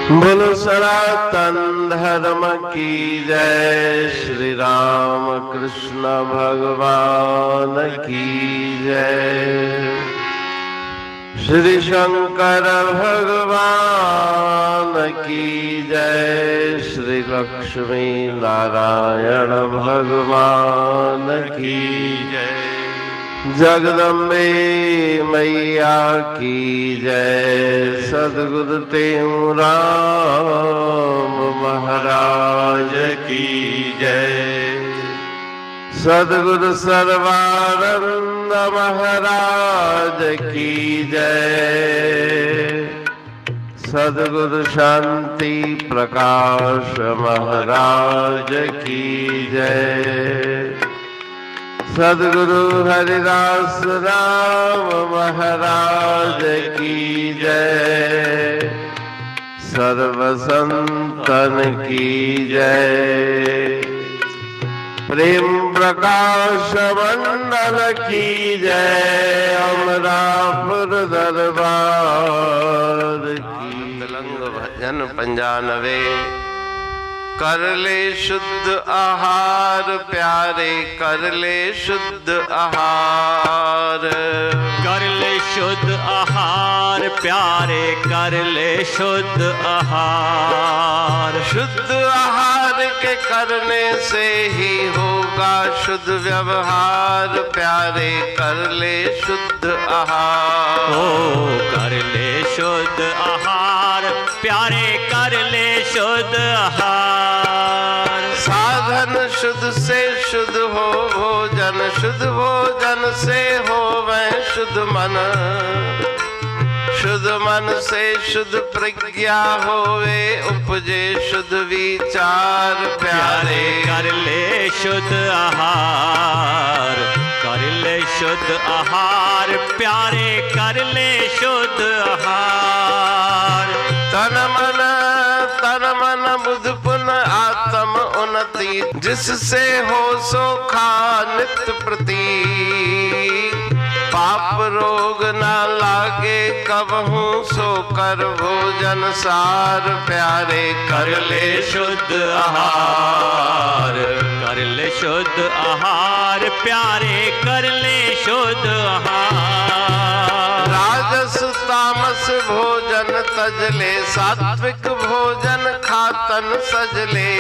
बोलो सनातन धर्म की जय। श्री राम कृष्ण भगवान की जय। श्री शंकर भगवान की जय। श्री लक्ष्मी नारायण भगवान की जय। जगदम्बे मैया की जय। सद्गुरु राम महाराज की जय। सद्गुरु सर्वानंद महाराज की जय। सद्गुरु शांति प्रकाश महाराज की जय। सद्गुरु हरिदास राम महाराज की जय। सर्व संतन की जय। प्रेम प्रकाश मंडल की जय। अमरापुर दरबार की। तलंग भजन 95। कर ले शुद्ध आहार प्यारे, कर ले शुद्ध आहार। कर ले शुद्ध आहार प्यारे, कर ले शुद्ध आहार। शुद्ध आहार के करने से ही होगा शुद्ध व्यवहार प्यारे, कर ले शुद्ध आहार। ओ कर ले शुद्ध आहार प्यारे, कर ले शुद्ध आहार। साधन शुद्ध से शुद्ध हो भोजन, शुद्ध भोजन से हो वह शुद्ध मन। शुद्ध मन से शुद्ध प्रज्ञा होवे, उपजे शुद्ध विचार प्यारे। कर ले शुद्ध आहार, कर ले शुद्ध आहार प्यारे, कर ले शुद्ध आहार। तन मन बुध पुन आत्म उन्नति, जिससे हो सो खा नित्य प्रति। पाप रोग ना लागे कबहू, सो कर भोजन सार प्यारे। कर ले शुद्ध आहार, कर ले शुद्ध आहार प्यारे, कर ले शुद्ध आहार। राजस तामस भोजन तजले, सात्विक भोजन खातन सजले।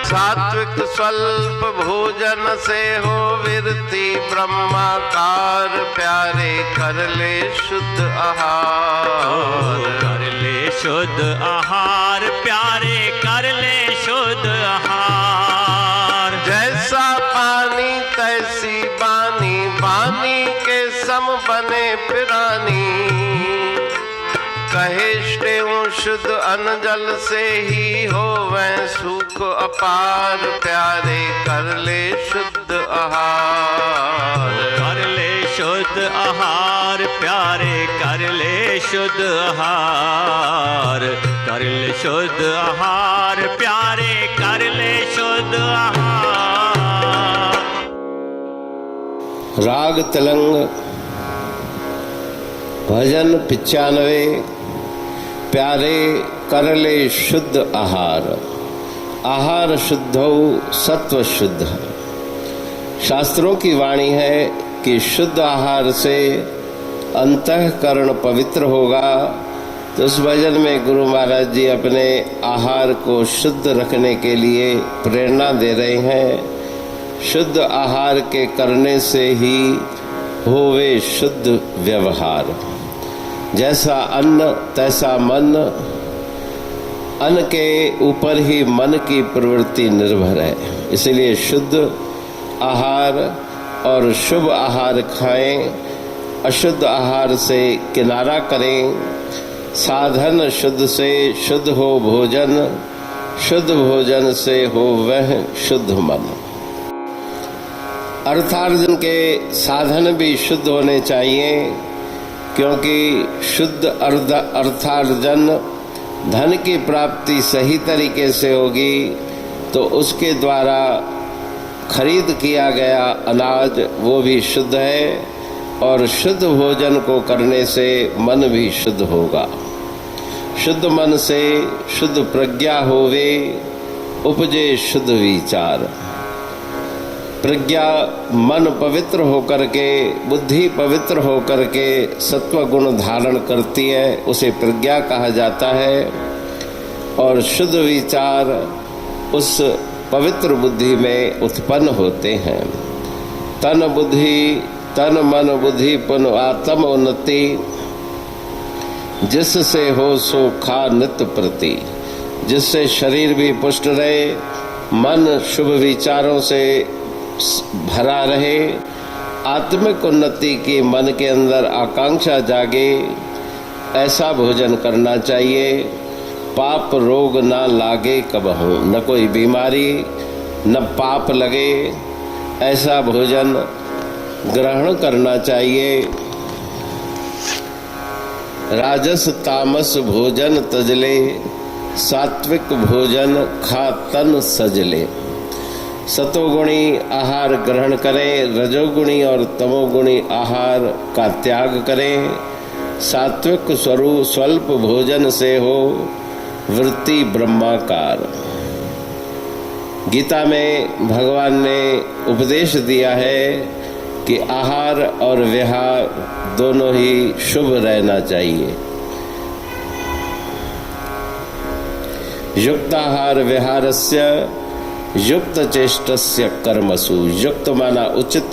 सात्विक स्वल्प भोजन से हो विरति ब्रह्माकार प्यारे, कर ले शुद्ध आहार। कर ले शुद्ध आहार प्यारे, कर ले शुद्ध आहार। जैसा पानी तैसी बानी, बानी के सम बने पिरानी। कहे शुद्ध अन्न जल से ही हो वह सुख अपार प्यारे, कर ले शुद्ध आहार। कर ले शुद्ध आहार प्यारे, कर ले शुद्ध आहार। कर ले शुद्ध आहार प्यारे, कर ले शुद्ध आहार। राग तलंग भजन 95। प्यारे कर ले शुद्ध आहार। आहार शुद्धौ सत्व शुद्ध। शास्त्रों की वाणी है कि शुद्ध आहार से अंतःकरण पवित्र होगा। तो उस भजन में गुरु महाराज जी अपने आहार को शुद्ध रखने के लिए प्रेरणा दे रहे हैं। शुद्ध आहार के करने से ही होवे शुद्ध व्यवहार। जैसा अन्न तैसा मन, अन्न के ऊपर ही मन की प्रवृत्ति निर्भर है। इसलिए शुद्ध आहार और शुभ आहार खाएं, अशुद्ध आहार से किनारा करें। साधन शुद्ध से शुद्ध हो भोजन, शुद्ध भोजन से हो वह शुद्ध मन। अर्थार्जन के साधन भी शुद्ध होने चाहिए, क्योंकि शुद्ध अर्थार्जन धन की प्राप्ति सही तरीके से होगी तो उसके द्वारा खरीद किया गया अनाज वो भी शुद्ध है और शुद्ध भोजन को करने से मन भी शुद्ध होगा। शुद्ध मन से शुद्ध प्रज्ञा होवे, उपजे शुद्ध विचार। प्रज्ञा मन पवित्र होकर के, बुद्धि पवित्र होकर के सत्व गुण धारण करती है, उसे प्रज्ञा कहा जाता है। और शुद्ध विचार उस पवित्र बुद्धि में उत्पन्न होते हैं। तन मन बुद्धि पुन आत्म उन्नति, जिससे हो सो खा नित्य प्रति। जिससे शरीर भी पुष्ट रहे, मन शुभ विचारों से भरा रहे, आत्मिक उन्नति की मन के अंदर आकांक्षा जागे, ऐसा भोजन करना चाहिए। पाप रोग ना लागे कबहू, न कोई बीमारी न पाप लगे, ऐसा भोजन ग्रहण करना चाहिए। राजस तामस भोजन तजले, सात्विक भोजन खा तन सजले। सतोगुणी आहार ग्रहण करें, रजोगुणी और तमोगुणी आहार का त्याग करें। सात्विक स्वरूप स्वल्प भोजन से हो वृत्ति ब्रह्माकार। गीता में भगवान ने उपदेश दिया है कि आहार और विहार दोनों ही शुभ रहना चाहिए। युक्ताहार विहारस्य युक्त चेष्टस्य कर्मसु। युक्त माना उचित,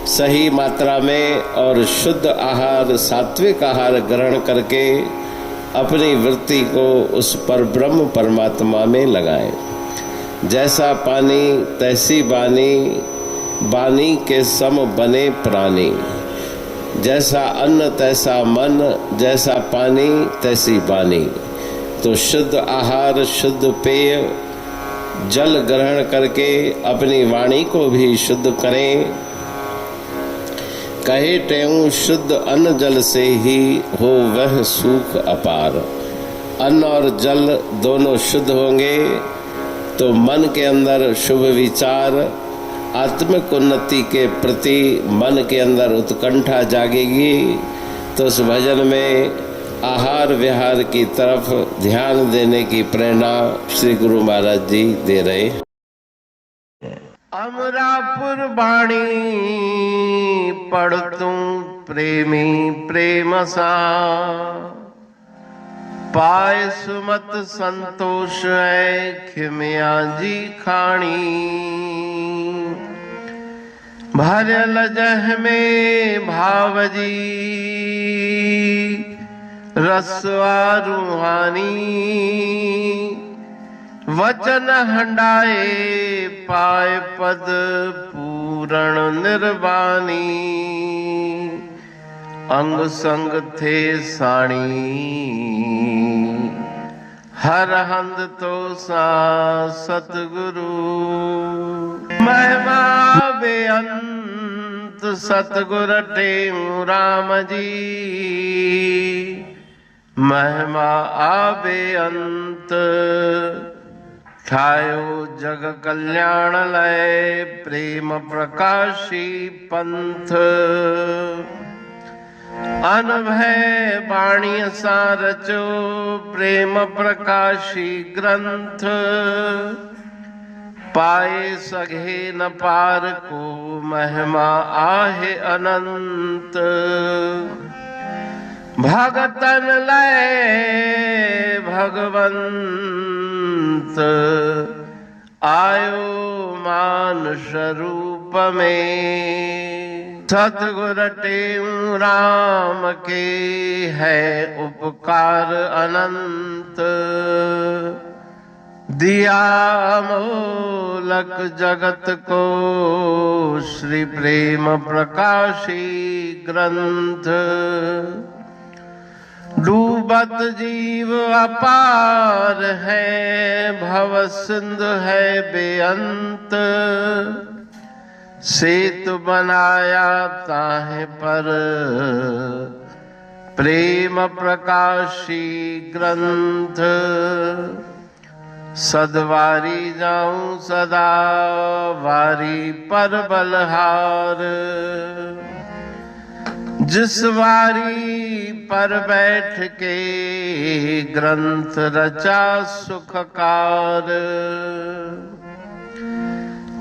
सही मात्रा में, और शुद्ध आहार सात्विक आहार ग्रहण करके अपनी वृत्ति को उस पर ब्रह्म परमात्मा में लगाए। जैसा पानी तैसी बानी, बानी के सम बने प्राणी। जैसा अन्न तैसा मन, जैसा पानी तैसी बानी। तो शुद्ध आहार, शुद्ध पेय, जल ग्रहण करके अपनी वाणी को भी शुद्ध करें। कहे तेऊं शुद्ध अन्न जल से ही हो वह सुख अपार। अन्न और जल दोनों शुद्ध होंगे तो मन के अंदर शुभ विचार, आत्मिक उन्नति के प्रति मन के अंदर उत्कंठा जागेगी। तो उस भजन में आहार विहार की तरफ ध्यान देने की प्रेरणा श्री गुरु महाराज जी दे रहे हैं। अमरापुर बाणी पढ़ तू प्रेमी प्रेम सा, पाए सुमत संतोष है खिमिया जी खाणी। भरल जह में भावजी रसवा रूहानी। वचन हंडाए पाए पद पूरण निर्वाणी। अंग संग थे साणी हर हंद तो सा सतगुरु। महिमा बेअंत सतगुर टेऊ राम जी। महिमा आबे अंत ठायो जग कल्याण लय। प्रेम प्रकाशी पंथ अनभय बाणी सा रचो। प्रेम प्रकाशी ग्रंथ पाए सघे न पार को। महिमा आहे अनंत भगतन लय भगवंत। आयो मानुष रूप में। सतगुर टेऊ राम के है उपकार अनंत। दिया मोलक जगत को श्री प्रेम प्रकाशी ग्रंथ। डूबत जीव अपार है भव सिंधु है बेअंत। सेतु बनाया ताहे पर प्रेम प्रकाशी ग्रंथ। सदवारी जाऊं सदा वारी पर बलहार। जिस वारी पर बैठ के ग्रंथ रचा सुखकार,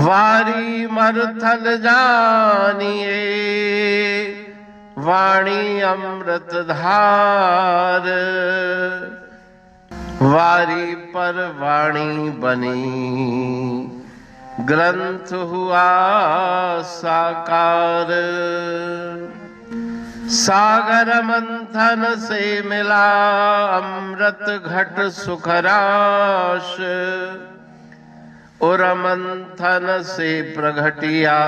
वारी मरथल जानिए वाणी अमृत धार, वारी पर वाणी बनी ग्रंथ हुआ साकार। सागर मंथन से मिला अमृत घट सुखराश, और मंथन से प्रगटिया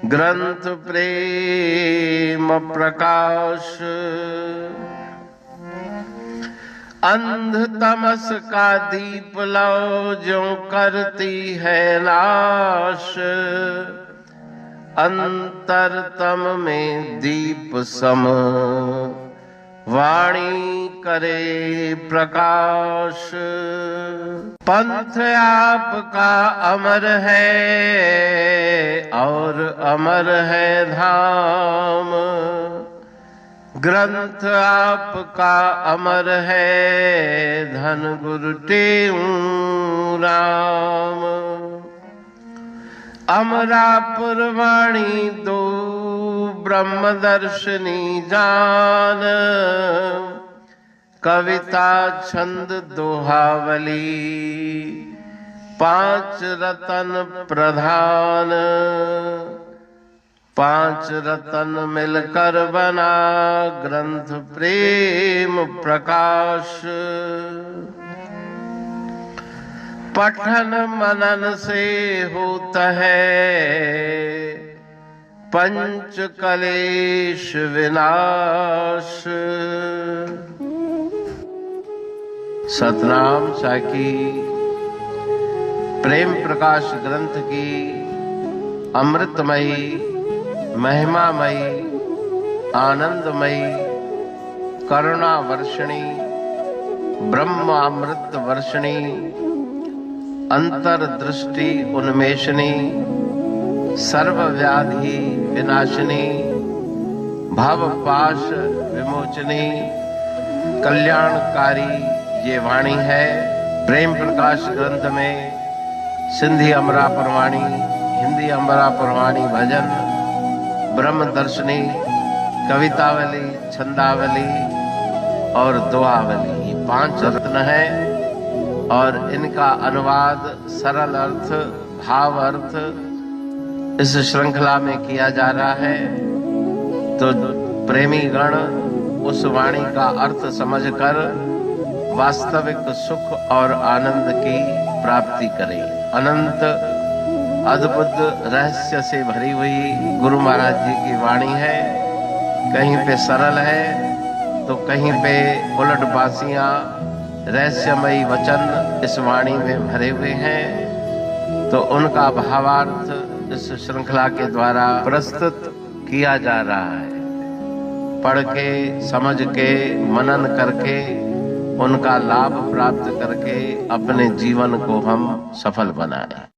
ग्रंथ प्रेम प्रकाश। अंध तमस का दीप लो जो करती है नाश, अंतरतम में दीप सम वाणी करे प्रकाश। पंथ आपका अमर है और अमर है धाम, ग्रंथ आपका अमर है धन गुरु टेऊ राम। अमरापुर वाणी दो ब्रह्मदर्शनी जान, कविता छंद दोहावली पांच रतन प्रधान। पांच रतन मिलकर बना ग्रंथ प्रेम प्रकाश। पठन मनन से होता है पंच कलेश विनाश। सतनाम साखी प्रेम प्रकाश ग्रंथ की अमृतमयी महिमामयी आनंदमयी करुणा वर्षिणी ब्रह्म अमृत वर्षिणी अंतर्दृष्टि उन्मेषणी सर्वव्याधि विनाशिनी भव पाश विमोचनी कल्याणकारी ये वाणी है। प्रेम प्रकाश ग्रंथ में सिंधी अमरापुर वाणी, हिंदी अमरापुर वाणी भजन, ब्रह्म दर्शनी, कवितावली, छंदावली और दुआवली ये पांच रत्न है और इनका अनुवाद सरल अर्थ भाव अर्थ इस श्रृंखला में किया जा रहा है। तो प्रेमी गण उस वाणी का अर्थ समझकर वास्तविक सुख और आनंद की प्राप्ति करें। अनंत अद्भुत रहस्य से भरी हुई गुरु महाराज जी की वाणी है। कहीं पे सरल है तो कहीं पे उलट बासियां रहस्यमयी वचन इस वाणी में भरे हुए हैं। तो उनका भावार्थ इस श्रृंखला के द्वारा प्रस्तुत किया जा रहा है। पढ़ के समझ के मनन करके उनका लाभ प्राप्त करके अपने जीवन को हम सफल बनाएं।